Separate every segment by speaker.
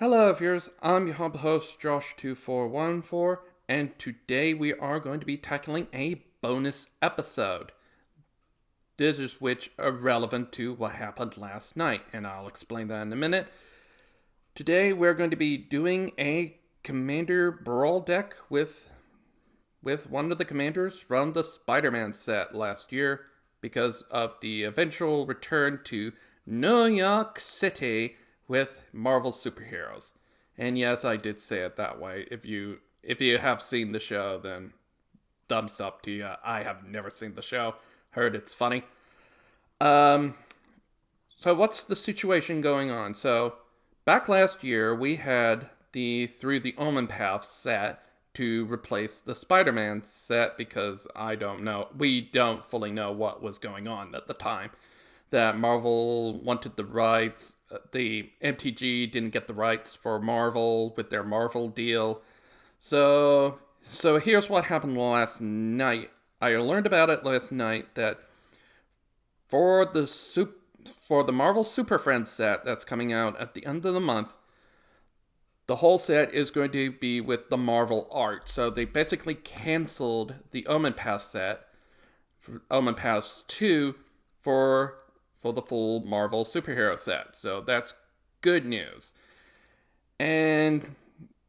Speaker 1: Hello, viewers. I'm your humble host, Josh2414, and today we are going to be tackling a bonus episode. This is which are relevant to what happened last night, and I'll explain that in a minute. Today we're going to be doing a Commander Brawl deck with one of the commanders from the Spiderman set last year because of the eventual return to New York City with Marvel superheroes. And yes, I did say it that way. If you have seen the show, then thumbs up to you. I have never seen the show. Heard it's funny. So what's the situation going on? So back last year, we had the Through the Omenpaths set to replace the Spider-Man set because we don't fully know what was going on at the time. That Marvel wanted the rights, the MTG didn't get the rights for Marvel with their Marvel deal. So here's what happened last night. I learned about it last night that for the Marvel Super Friends set that's coming out at the end of the month, the whole set is going to be with the Marvel art. So they basically canceled the Omenpaths set, Omenpaths 2, for the full Marvel superhero set. So that's good news. And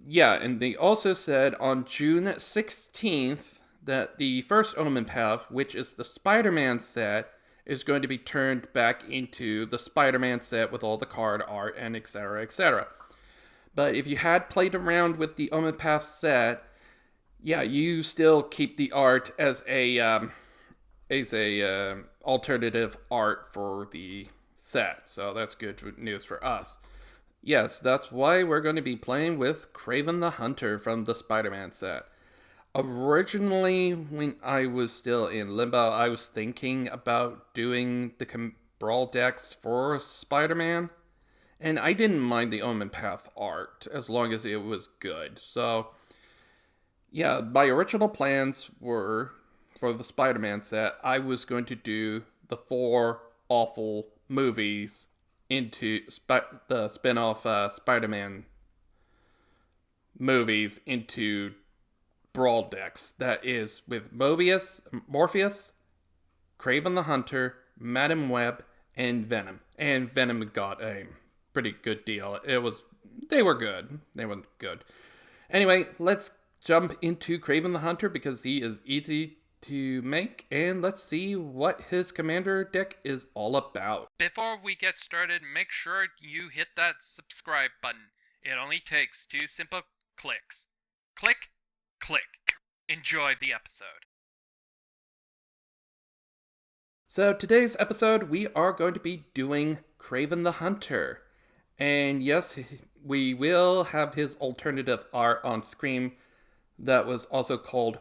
Speaker 1: yeah, and they also said on June 16th that the first Omenpath, which is the Spider-Man set, is going to be turned back into the Spider-Man set with all the card art and etc., etc. But if you had played around with the Omenpath set, yeah, you still keep the art as a alternative art for the set. So that's good news for us. Yes, that's why we're going to be playing with Kraven the Hunter from the Spider-Man set. Originally, when I was still in Limbo, I was thinking about doing the Brawl decks for Spider-Man. And I didn't mind the Omenpath art, as long as it was good. So, yeah, my original plans were, for the Spider-Man set, I was going to do the 4 awful movies into the spin-off Spider-Man movies into Brawl decks. That is with Morpheus, Kraven the Hunter, Madam Web, and Venom. And Venom got a pretty good deal. They were good. They were good. Anyway, let's jump into Kraven the Hunter because he is easy to make, and let's see what his commander deck is all about.
Speaker 2: Before we get started, make sure you hit that subscribe button. It only takes 2 simple clicks. Click, click. Enjoy the episode.
Speaker 1: So today's episode, we are going to be doing Kraven the Hunter. And yes, we will have his alternative art on screen that was also called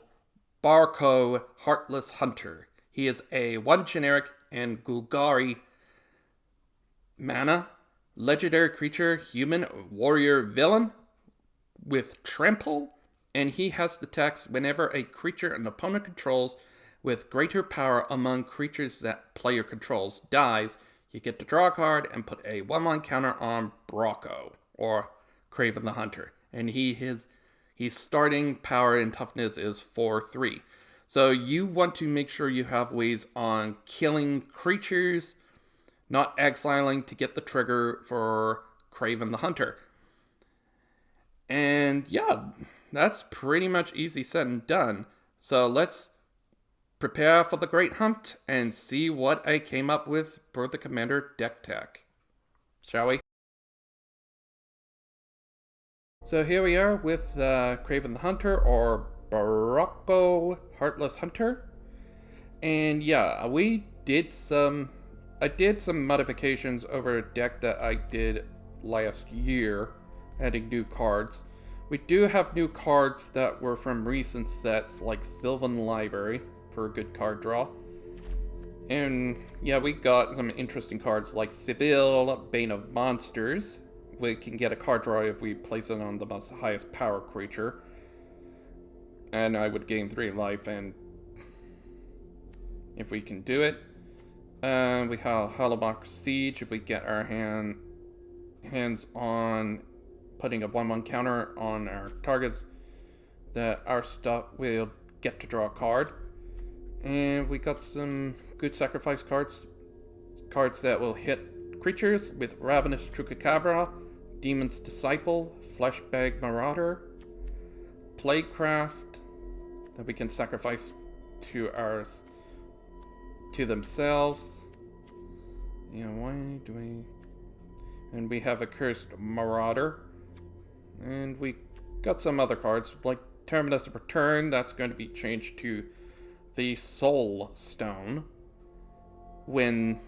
Speaker 1: Brako Heartless Hunter. He is a 1 generic and Golgari mana, legendary creature, human, warrior, villain with trample, and he has the text whenever a creature an opponent controls with greater power among creatures that player controls dies, you get to draw a card and put a 1/1 counter on Brako, or Kraven the Hunter. And his starting power and toughness is 4/3. So you want to make sure you have ways on killing creatures, not exiling to get the trigger for Kraven the Hunter. And yeah, that's pretty much easy said and done. So let's prepare for the great hunt and see what I came up with for the commander deck tech. Shall we? So here we are with Kraven the Hunter, or Brako Heartless Hunter. And yeah, I did some modifications over a deck that I did last year, adding new cards. We do have new cards that were from recent sets, like Sylvan Library, for a good card draw. And yeah, we got some interesting cards like Seville, Bane of Monsters. We can get a card draw if we place it on the most highest power creature. And I would gain 3 life, and if we can do it. We have Hollowbox Siege if we get our hands on putting a 1/1 counter on our targets, that our stuff will get to draw a card. And we got some good sacrifice cards that will hit creatures with Ravenous Chupacabra, Demon's Disciple, Fleshbag Marauder, Plaguecraft that we can sacrifice to themselves. Why do we? And we have a Cursed Marauder, and we got some other cards like Terminus of Return. That's going to be changed to the Soul Stone when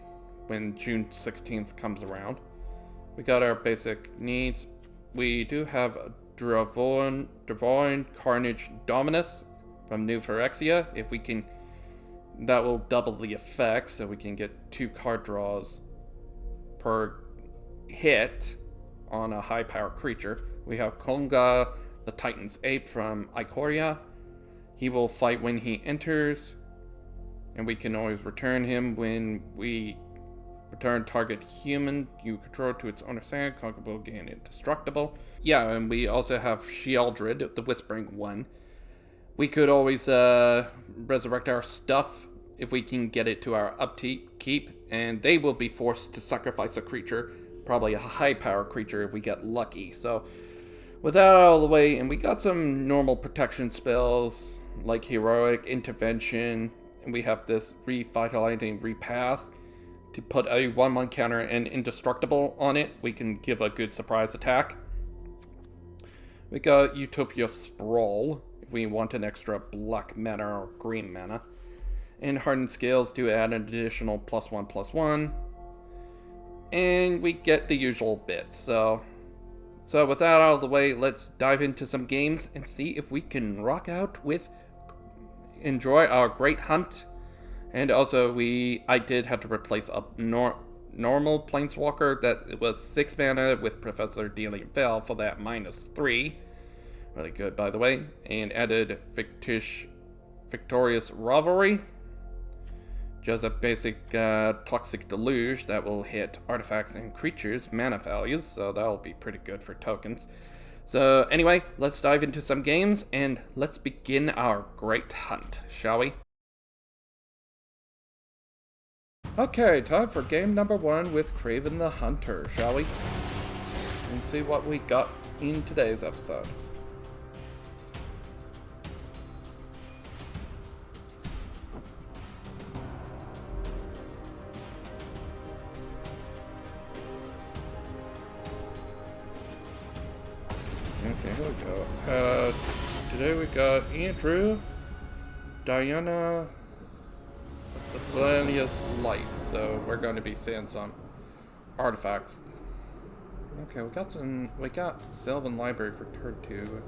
Speaker 1: June 16th comes around. We got our basic needs. We do have a Divine Carnage Dominus from New Phyrexia. If we can, that will double the effect, so we can get 2 card draws per hit on a high power creature. We have Konga, the Titan's Ape from Ikoria. He will fight when he enters, and we can always return him when we return target human you control to its owner's hand. Konga will gain indestructible. Yeah, and we also have Sheoldred, the Whispering One. We could always resurrect our stuff if we can get it to our upkeep, and they will be forced to sacrifice a creature, probably a high power creature if we get lucky. So with that out of the way, and we got some normal protection spells like Heroic Intervention, and we have this Revitalizing Repass to put a 1/1 counter and indestructible on it. We can give a good surprise attack. We got Utopia Sprawl if we want an extra black mana or green mana, and Hardened Scales to add an additional +1/+1, and we get the usual bits. So with that out of the way, let's dive into some games and see if we can rock out with enjoy our great hunt. And also, I did have to replace a normal Planeswalker that was 6 mana with Professor Dealing Veil for that -3. Really good, by the way. And added Victorious Rivalry. Just a basic Toxic Deluge that will hit artifacts and creatures' mana values, so that'll be pretty good for tokens. So anyway, let's dive into some games, and let's begin our great hunt, shall we? Okay, time for game number 1 with Kraven the Hunter, shall we? And see what we got in today's episode. Okay, here we go. Today we got Andrew, Diana, the Millennious Light, so we're going to be seeing some artifacts. Okay, we got Sylvan Library for turn 2,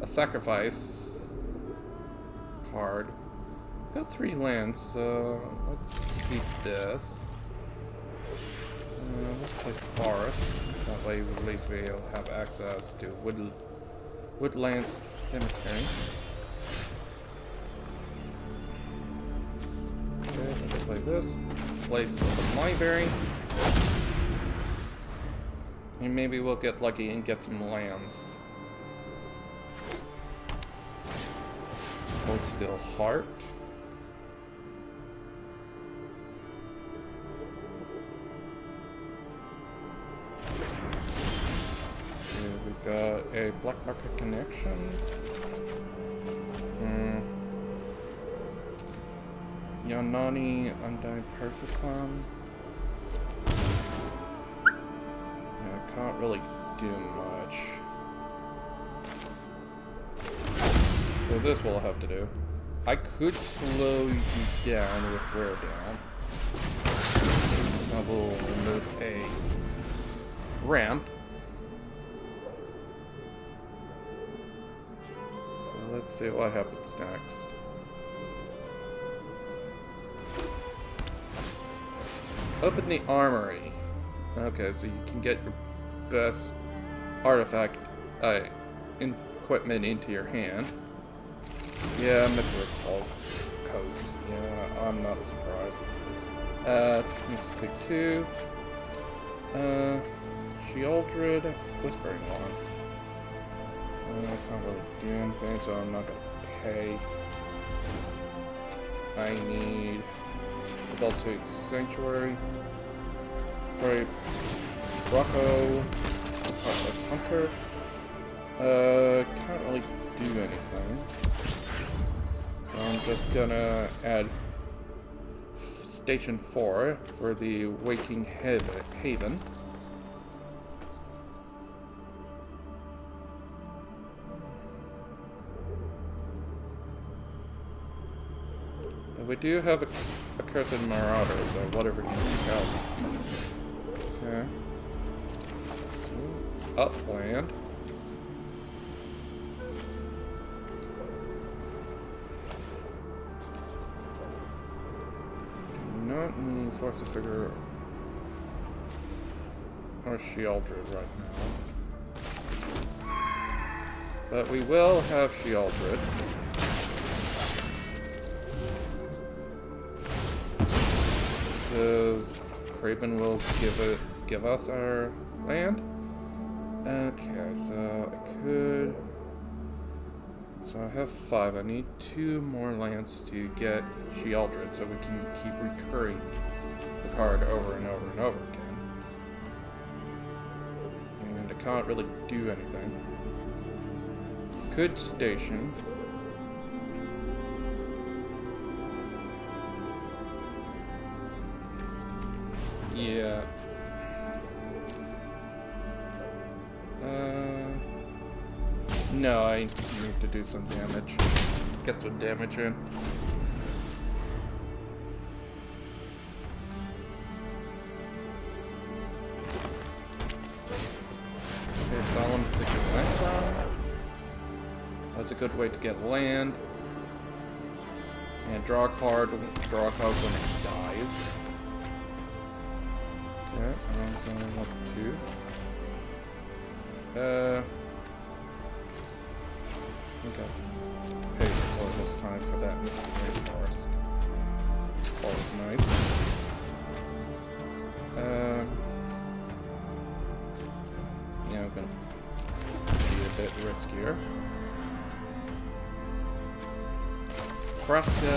Speaker 1: a sacrifice card. We got 3 lands, so let's keep this. Let's play Forest. That way, at least we'll have access to Woodland Cemetery. Okay, let's play this. Play Sylvan Library. And maybe we'll get lucky and get some lands. Hold Still Heart. We got a Black Market Connections. Yanani Undying Partisan. Yeah, can't really do much. So this will have to do. I could slow you down with Wear Down. I will remove a ramp. So let's see what happens next. Open the armory. Okay, so you can get your best artifact equipment into your hand. Yeah, Mythical Coat. Yeah, I'm not surprised. Let's take 2. Sheoldred. Whispering Lawn. I can't really do anything, so I'm not gonna pay. I need Adult Swing Sanctuary. Right. Brako. Heartless Hunter. Can't really do anything. So I'm just gonna add Station 4 for the Waking Haven. But we do have a Cursed Marauder, so whatever can help. Okay. So, Upland. Not need Force to Figure or Sheoldred right now. But we will have Sheoldred. Because Kraven will give us our land. Okay, so I could. So I have 5. I need 2 more lands to get Sheoldred, so we can keep recurring the card over and over and over again. And I can't really do anything. Could station. Yeah. No, I need to do some damage. Get some damage in. Okay, Solemn Sacred Land. That's a good way to get land. And draw a card when it dies. Okay, I'm going up to. Okay. Pay for this time for that mystery forest. Always nice. Yeah, I'm gonna be a bit riskier. Fresca.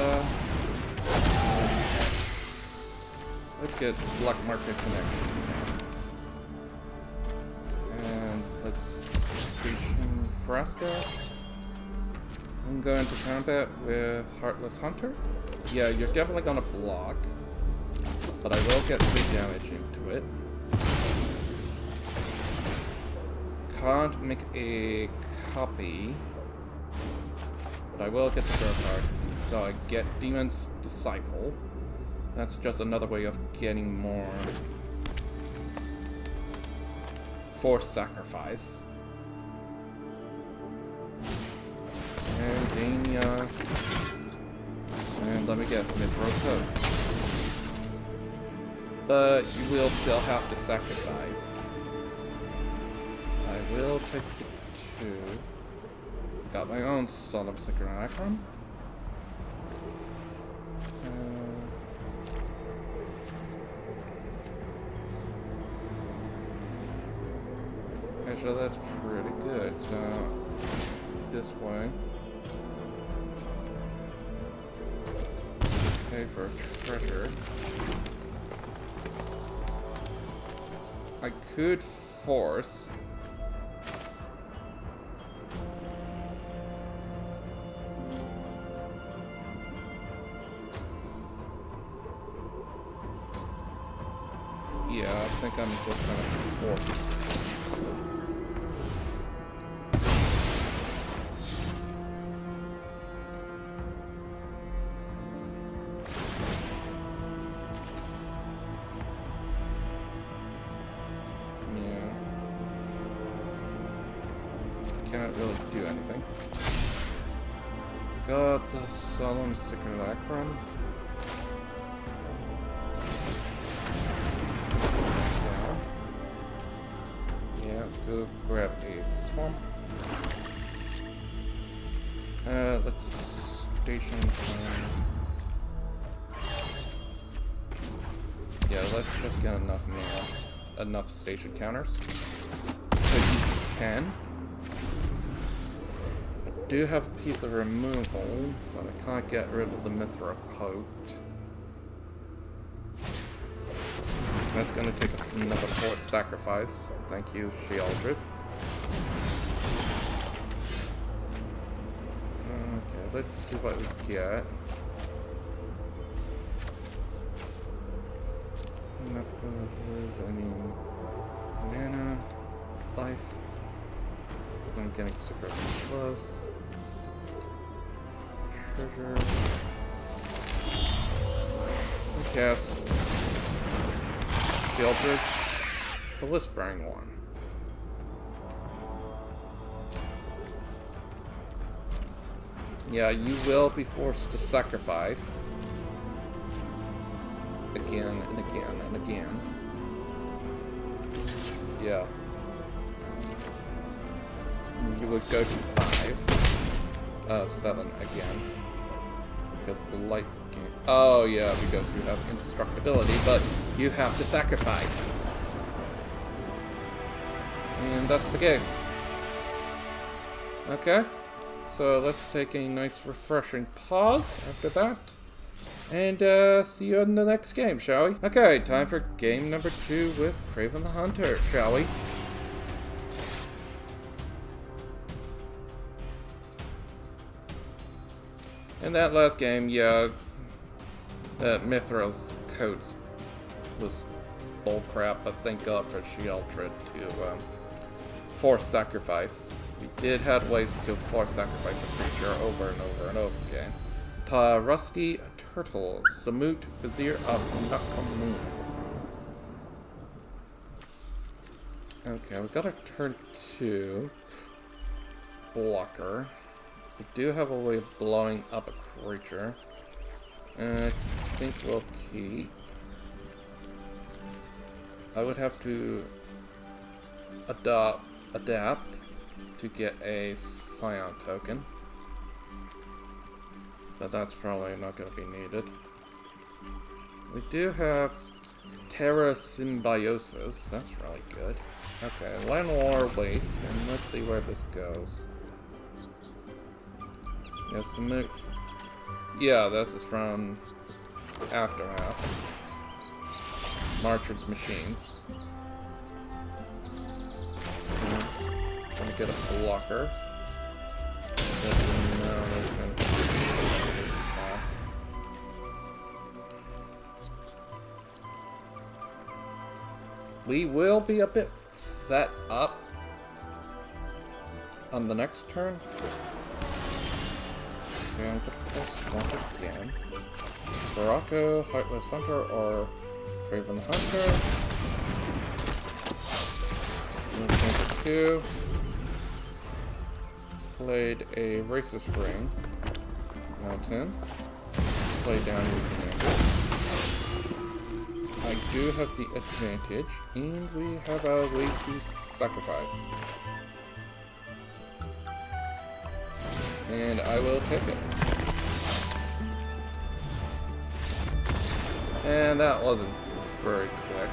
Speaker 1: Let's get Black Market connections now. And let's station Fresca. I'm going to combat with Heartless Hunter. Yeah, you're definitely gonna block, but I will get 3 damage into it. Can't make a copy, but I will get the draw card. So I get Demon's Disciple. That's just another way of getting more Forced Sacrifice. And Dania. And let me guess, Midrosa. But you will still have to sacrifice. I will take the 2. Got my own Solemn Synchronacron. Actually, that's pretty good. So, this way. Pay for treasure. I could force. Yeah, I think I'm just gonna force. Can't really do anything. Got the Solemn Synchronacron. Yeah, go grab a swamp. Let's station. Yeah, let's just get enough mana, enough station counters. So you 10. I do have a piece of removal, but I can't get rid of the Mithril coat. That's going to take another 4 sacrifice. Thank you, Shealdred. Okay, let's see what we get. I'm not going to lose any mana, life. I'm getting super close. Treasure. Cast. Shealdred. The Whispering One. Yeah, you will be forced to sacrifice. Again and again and again. Yeah. You would go to 5. 7 again. Because the life gain. Oh yeah, because you have indestructibility, but you have to sacrifice. And that's the game. Okay. So let's take a nice refreshing pause after that. And see you in the next game, shall we? Okay, time for game number 2 with Kraven the Hunter, shall we? In that last game, yeah, Mithril's coat was bullcrap, but thank God for Shealdred to force sacrifice. We did have ways to force sacrifice a creature over and over and over again. Rusty Turtle, Samut, Vizier of Nakamun. Okay, we've got a turn 2 blocker. We do have a way of blowing up a creature. I think we'll keep. I would have to adapt to get a Scion token. But that's probably not going to be needed. We do have Terra Symbiosis. That's really good. Okay, Llanowar Waste, and let's see where this goes. Yes, yeah, this is from Aftermath. March of Machines. Gonna get a blocker. We will be a bit set up on the next turn. Okay, I'm gonna test once again. Brako, Heartless Hunter, or Kraven the Hunter. Number 2. Played a Racer Spring. Mountain. Play down your commander. I do have the advantage, and we have a way to sacrifice. And I will take it. And that wasn't very quick.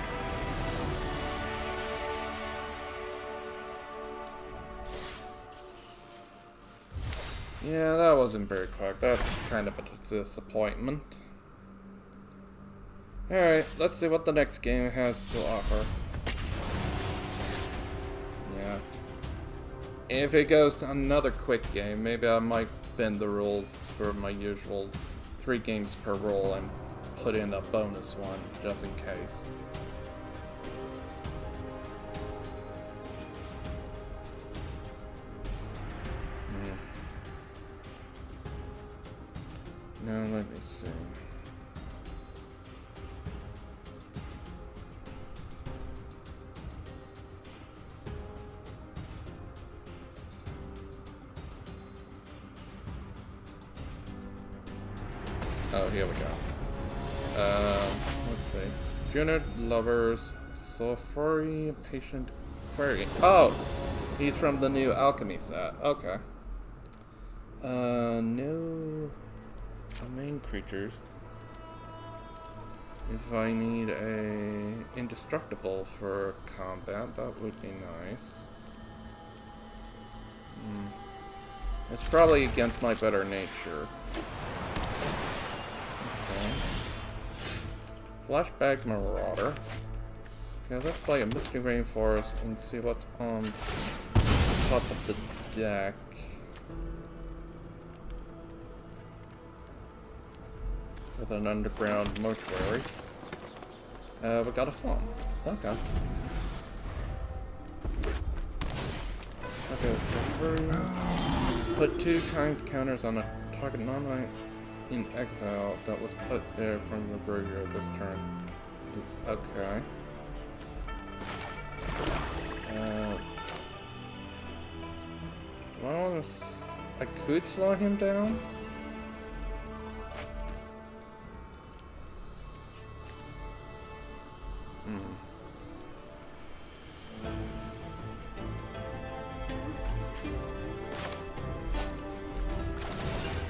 Speaker 1: Yeah, that wasn't very quick. That's kind of a disappointment. Alright, let's see what the next game has to offer. Yeah. If it goes to another quick game, maybe I might bend the rules for my usual 3 games per roll and put in a bonus one, just in case. Now let me see. Oh, here we go. Let's see. Junid Lovers, Sulfuri, Patient Query. Oh! He's from the new Alchemy set. Okay. No domain creatures. If I need a indestructible for combat, that would be nice. It's probably against my better nature. Okay. Flashback Marauder. Okay, let's play a Misty Rainforest and see what's on top of the deck. With an underground mortuary. We got a phone. Okay. Okay, so put 2 timed counters on a target non-land in exile that was put there from the graveyard this turn. Okay. Do I want to... I could slow him down?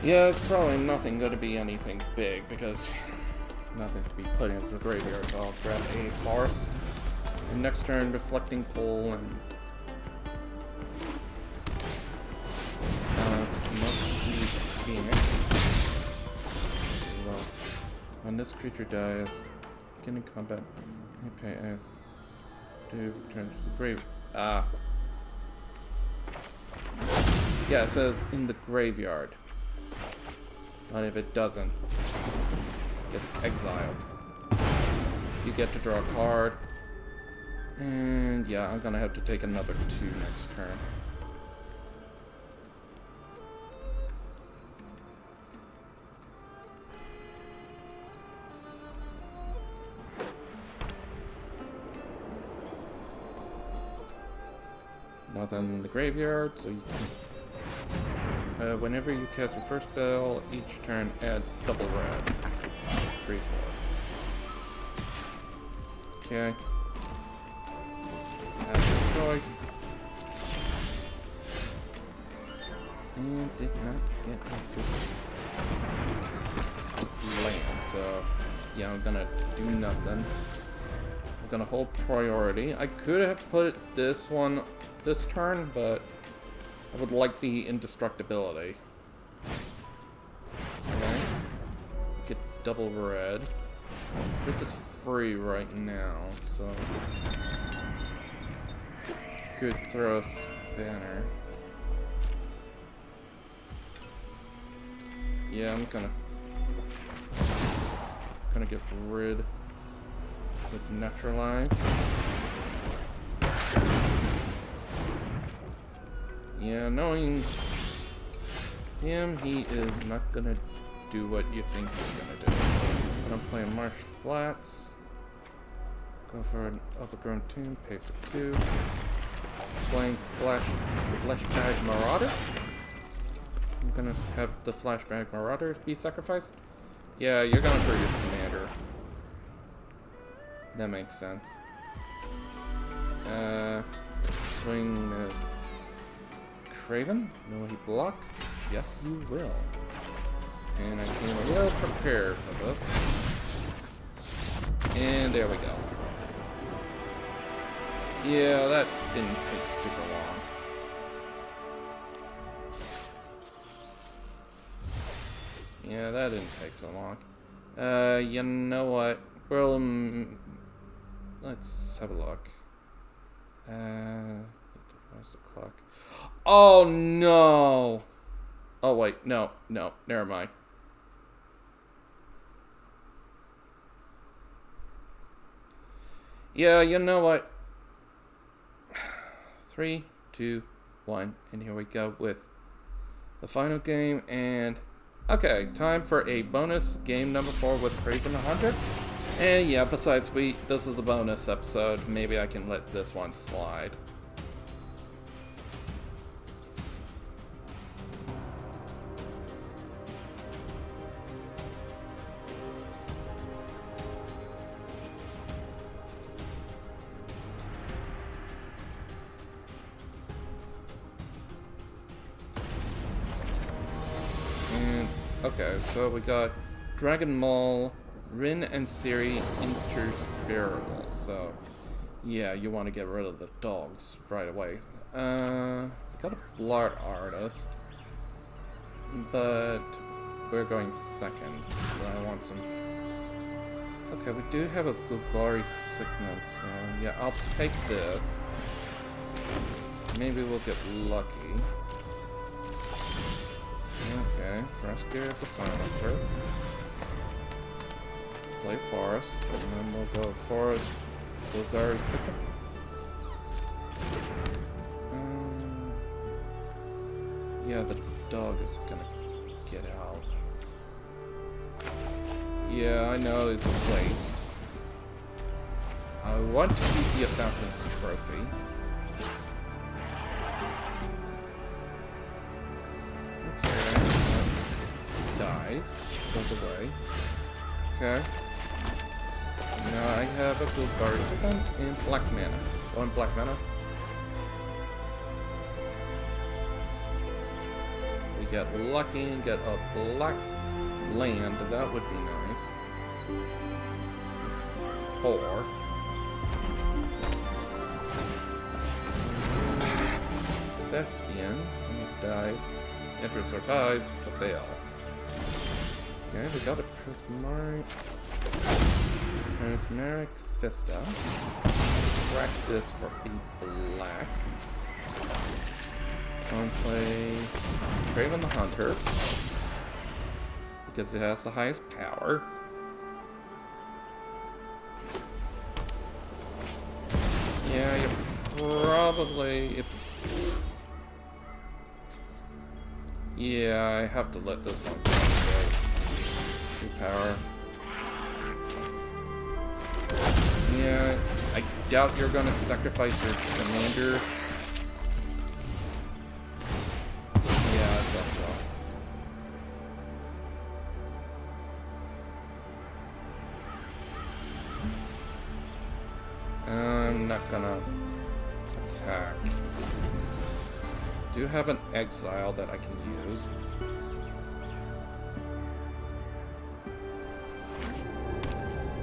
Speaker 1: Yeah, it's probably nothing going to be anything big because nothing to be put into the graveyard. So I'll grab a forest. And next turn, Reflecting Pool and Phoenix. Well, when this creature dies, beginning combat, you pay to return to the grave. Yeah, it says in the graveyard. But if it doesn't, it gets exiled. You get to draw a card. And yeah, I'm gonna have to take another 2 next turn. Nothing in the graveyard, so you can... whenever you cast your first spell, each turn add double red. 3/4. Okay. Have your choice. And did not get a land, so yeah, I'm gonna do nothing. I'm gonna hold priority. I could have put this one this turn, but I would like the indestructibility. Okay. Get double red. This is free right now, so could throw a spanner. Yeah, I'm gonna get rid with neutralize. Yeah, knowing him, he is not gonna do what you think he's gonna do. But I'm playing Marsh Flats. Go for an overgrown tomb, pay for 2. Playing Flashback Marauder. I'm gonna have the Flashback Marauder be sacrificed. Yeah, you're going for your commander. That makes sense. Swing Kraven? Will he block? Yes, you will. And I came well prepared for this. And there we go. Yeah, that didn't take super long. Yeah, that didn't take so long. You know what? Well, let's have a look. Where's the clock? Oh, no! Oh, wait. No, never mind. Yeah, you know what? 3, 2, 1, and here we go with the final game, and... Okay, time for a bonus game number 4 with Kraven the Hunter. And yeah, besides, this is a bonus episode. Maybe I can let this one slide. Okay, so we got Dragon Maul, Rin and Siri intersperable. So, yeah, you want to get rid of the dogs right away. We got a Blart Artist. but we're going second. So I want some. Okay, we do have a Bulgari Signet, so yeah, I'll take this. Maybe we'll get lucky. Okay, first gear of the Silencer. Play Forest, and then we'll go Forest, Bulgari Signet. Yeah, the dog is gonna get out. Yeah, I know it's a place. I want to keep the Assassin's Trophy. Okay. Dies. Goes away. Okay. Now I have a Bulgari Signet in black mana. One black mana. We get lucky and get a black land. That would be nice. It's 4. Thespian. When it dies, enters or dies, it's a fail. Okay, we got a Prismatic Vista. Crack this for a black. I'll play Kraven the Hunter because it has the highest power. Yeah, you probably. Yeah, I have to let this one go. 2 power. Yeah, I doubt you're gonna sacrifice your commander. I'm not gonna attack. Do have an exile that I can use.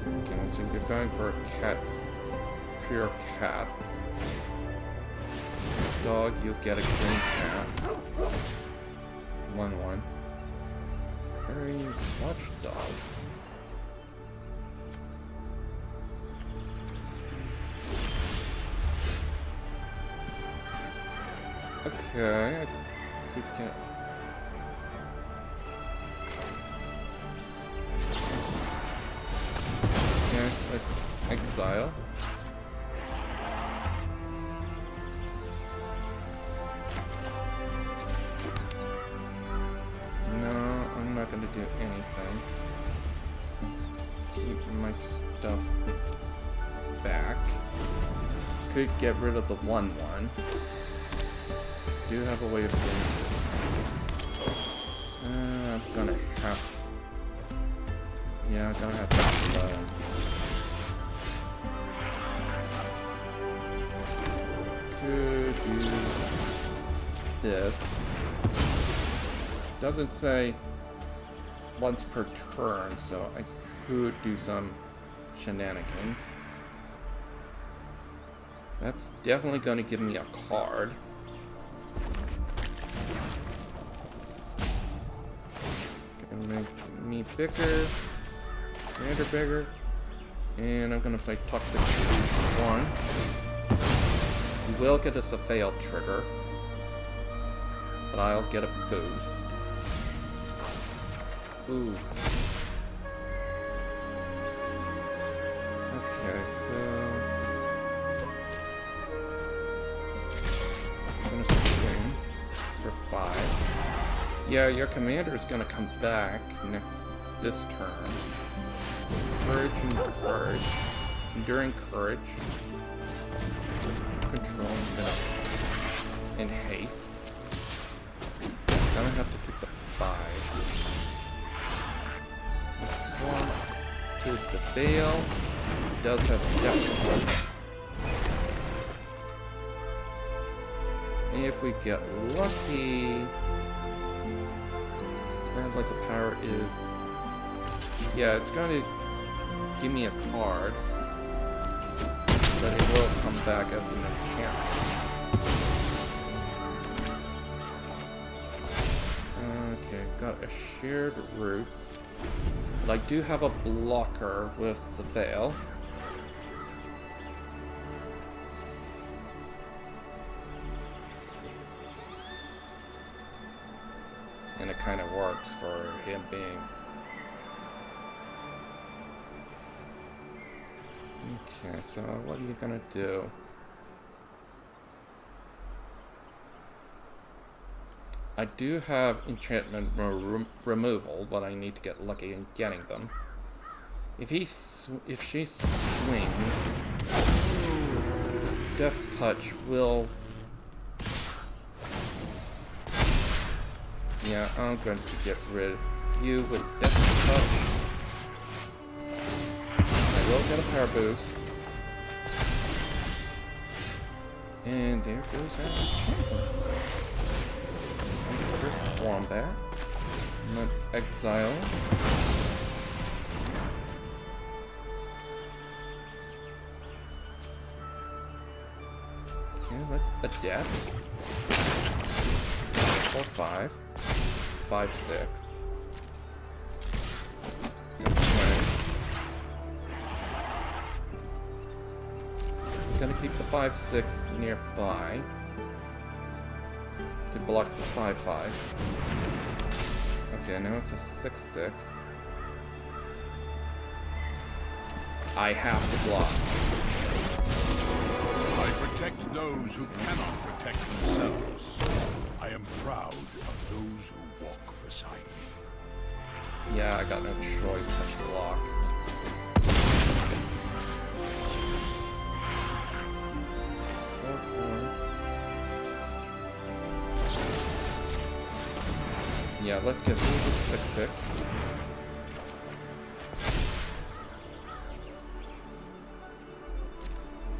Speaker 1: Okay, so you're going for cats, pure cats. Dog, you'll get a green cat. 1/1. Very watchdog. Okay, I could get. Okay, let's exile. No, I'm not gonna do anything. Keep my stuff back. Could get rid of the 1/1. Do have a way of doing this. I'm gonna have. Yeah, I'm gonna have to. Could use this. Doesn't say once per turn, so I could do some shenanigans. That's definitely gonna give me a card. Make me bigger, commander bigger, and I'm gonna play Toxic 1. You will get us a failed trigger, but I'll get a boost. Ooh. Okay, so I'm gonna swing for 5. Yeah, your commander is gonna come back this turn. Courage and courage. Enduring courage. Control and haste. Gonna have to take the 5. This one is the fail. It does have depth. If we get lucky. Like the power is, yeah, it's going to give me a card, but it will come back as an enchantment. Okay, got a shared roots. But I do have a blocker with the veil. And it kind of works for him being... Okay, so what are you gonna do? I do have enchantment removal, but I need to get lucky in getting them. If she swings, Death Touch will... Yeah, I'm going to get rid of you with Death Touch. I will get a power boost. And there goes our enchantment. First wombat. Let's exile. Okay, let's adapt. 4, 5. 5, 6. I'm gonna keep the 5, 6 nearby to block the 5, 5. Okay, now it's a 6, 6. I have to block.
Speaker 3: I protect those who cannot protect themselves. I am proud of those who walk beside me.
Speaker 1: Yeah, I got no choice but to block. So yeah, let's get through the 6, 6.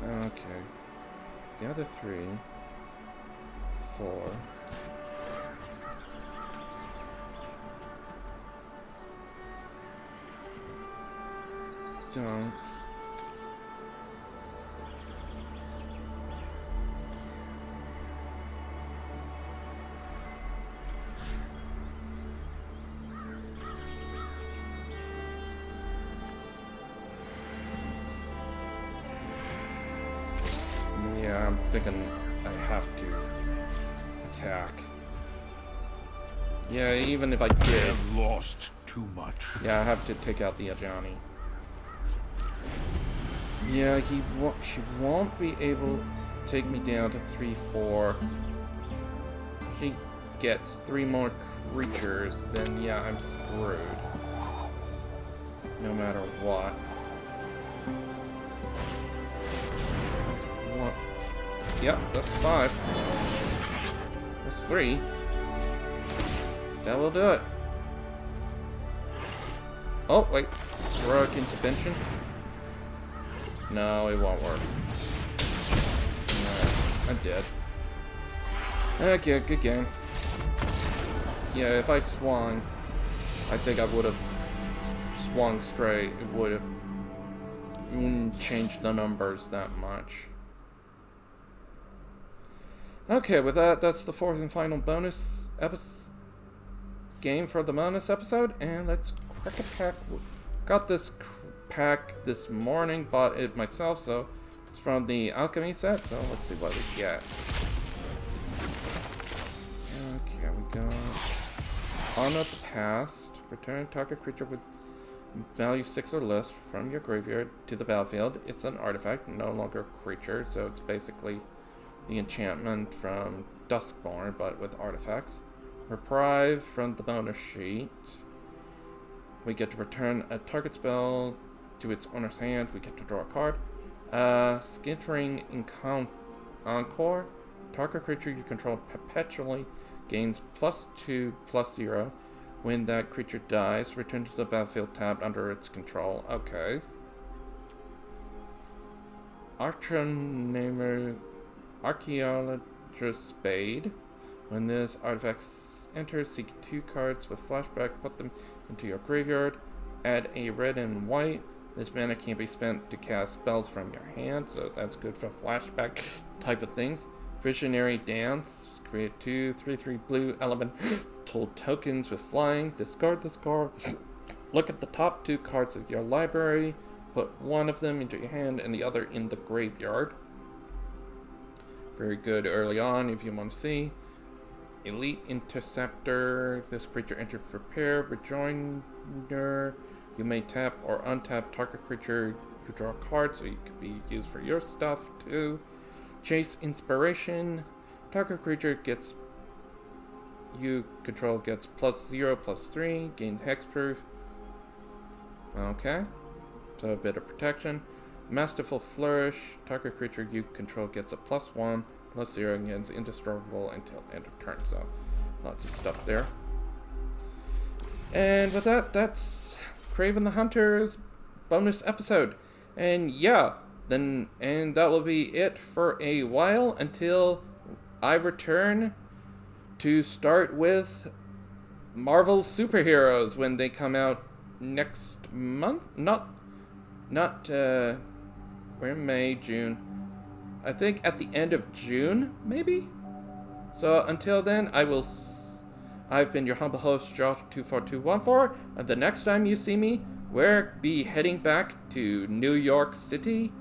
Speaker 1: Okay. The other 3, 4. Don't. Yeah, I'm thinking I have to attack. Yeah, even if I did.
Speaker 3: I have lost too much.
Speaker 1: Yeah, I have to take out the Ajani. Yeah, she won't be able to take me down to 3, 4. If she gets 3 more creatures, then yeah, I'm screwed. No matter what. What? Yep, that's 5. That's 3. That will do it. Oh, wait. Heroic intervention. No, it won't work. No, I'm dead. Okay, good game. Yeah, if I swung, I think I would have swung straight. It would have changed the numbers that much. Okay, with that, that's the 4th and final bonus game for the bonus episode, and let's crack a pack. Got this pack this morning, bought it myself, so it's from the alchemy set, so let's see what we get. Okay, we got Honor of the Past. Return target creature with value 6 or less from your graveyard to the battlefield. It's an artifact, no longer a creature, so it's basically the enchantment from Duskborn, but with artifacts. Reprieve from the bonus sheet. We get to return a target spell to its owner's hand. We get to draw a card. Skittering Encore. Target creature you control perpetually gains +2/+0. When that creature dies, return to the battlefield tab under its control. Okay. Archaeologist Spade. When this artifact enters, seek 2 cards with flashback, put them into your graveyard. Add a red and white. This mana can't be spent to cast spells from your hand, so that's good for flashback type of things. Visionary Dance. create 2 3/3 blue elemental tokens with flying. Discard this card. Look at the top 2 cards of your library. Put one of them into your hand and the other in the graveyard. Very good early on if you want to see. Elite Interceptor. This creature enters prepare. Rejoinder. You may tap or untap target creature. You draw a card, so it could be used for your stuff too. Chase Inspiration. Target creature gets you control gets +0/+3. Gain hexproof. Okay. So a bit of protection. Masterful Flourish. Target creature you control gets a +1/+0 and gets indestructible until end of turn. So lots of stuff there. And with that, that's Kraven the Hunter's bonus episode. And yeah, and that will be it for a while until I return to start with Marvel's superheroes when they come out next month. We're in May, June. I think at the end of June, maybe? So until then, I've been your humble host, Josh24214, and the next time you see me, we'll be heading back to New York City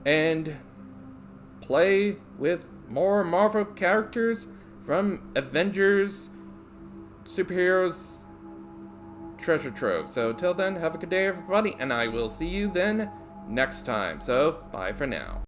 Speaker 1: and play with more Marvel characters from Avengers Superheroes Treasure Trove. So till then, have a good day everybody, and I will see you then next time. So bye for now.